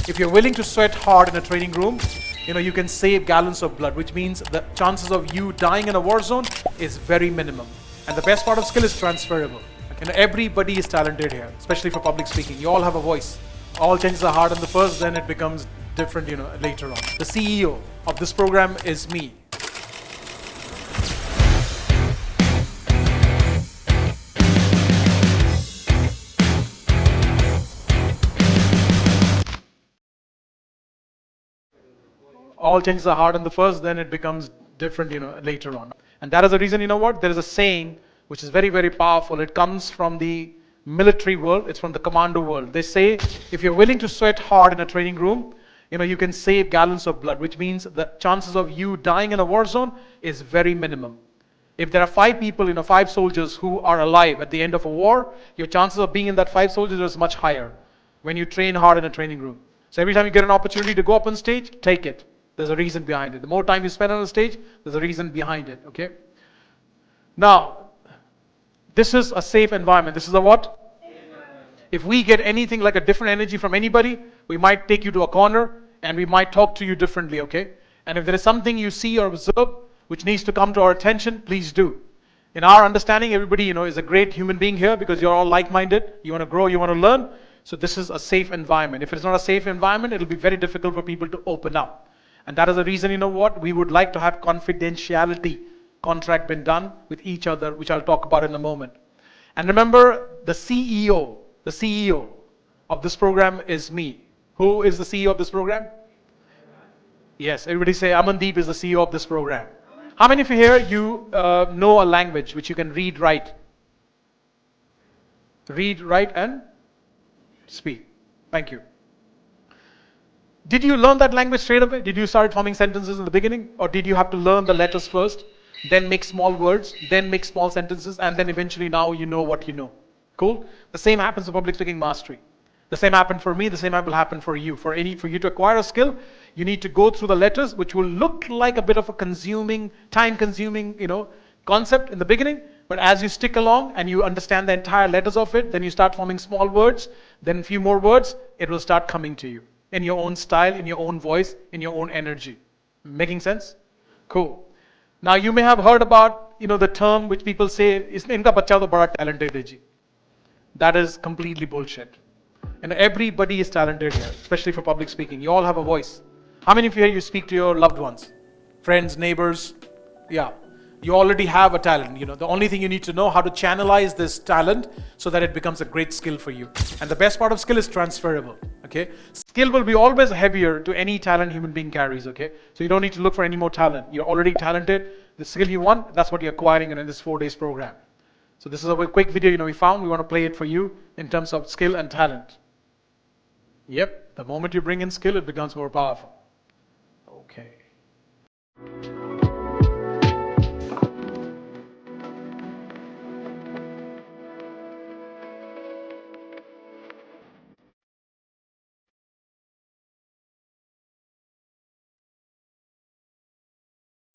if you're willing to sweat hard in a training room, you can save gallons of blood, which means the chances of you dying in a war zone is very minimum. And the best part of skill is transferable. Everybody is talented here, especially for public speaking. You all have a voice. All changes are hard on the first, then it becomes different, later on. The CEO of this program is me. All changes are hard on the first, then it becomes different, later on. And that is the reason, there is a saying which is very, very powerful. It comes from the military world. It's from the commando world. They say, if you're willing to sweat hard in a training room, you can save gallons of blood, which means the chances of you dying in a war zone is very minimum. If there are 5 people, 5 soldiers who are alive at the end of a war, your chances of being in that 5 soldiers is much higher when you train hard in a training room. So every time you get an opportunity to go up on stage, take it. There's a reason behind it. The more time you spend on the stage, there's a reason behind it, okay? Now, this is a safe environment. This is a what? If we get anything like a different energy from anybody, we might take you to a corner and we might talk to you differently, okay? And if there is something you see or observe which needs to come to our attention, please do. In our understanding, everybody, is a great human being here because you're all like-minded. You want to grow, you want to learn. So this is a safe environment. If it's not a safe environment, it'll be very difficult for people to open up. And that is the reason, we would like to have confidentiality contract been done with each other, which I'll talk about in a moment. And remember, the CEO of this program is me. Who is the CEO of this program? Yes, everybody say AManDeep is the CEO of this program. How many of you here, know a language which you can read, write? Read, write, and speak. Thank you. Did you learn that language straight away? Did you start forming sentences in the beginning? Or did you have to learn the letters first, then make small words, then make small sentences, and then eventually now you know what you know? Cool? The same happens to public speaking mastery. The same happened for me, the same will happen for you. For you to acquire a skill, you need to go through the letters, which will look like a bit of a time-consuming, concept in the beginning. But as you stick along and you understand the entire letters of it, then you start forming small words, then a few more words, it will start coming to you. In your own style, in your own voice, in your own energy. Making sense? Cool. Now you may have heard about, the term which people say, "Inka bachcha to bada talented hai ji." That is completely bullshit. And everybody is talented here, especially for public speaking. You all have a voice. How many of you here, you speak to your loved ones? Friends, neighbors? Yeah. You already have a talent. The only thing you need to know how to channelize this talent so that it becomes a great skill for you. And the best part of skill is transferable. Okay? Skill will be always heavier to any talent human being carries. Okay? So you don't need to look for any more talent. You're already talented. The skill you want, that's what you're acquiring in this 4 days program. So this is a quick video we found. We want to play it for you in terms of skill and talent. Yep. The moment you bring in skill, it becomes more powerful. Okay.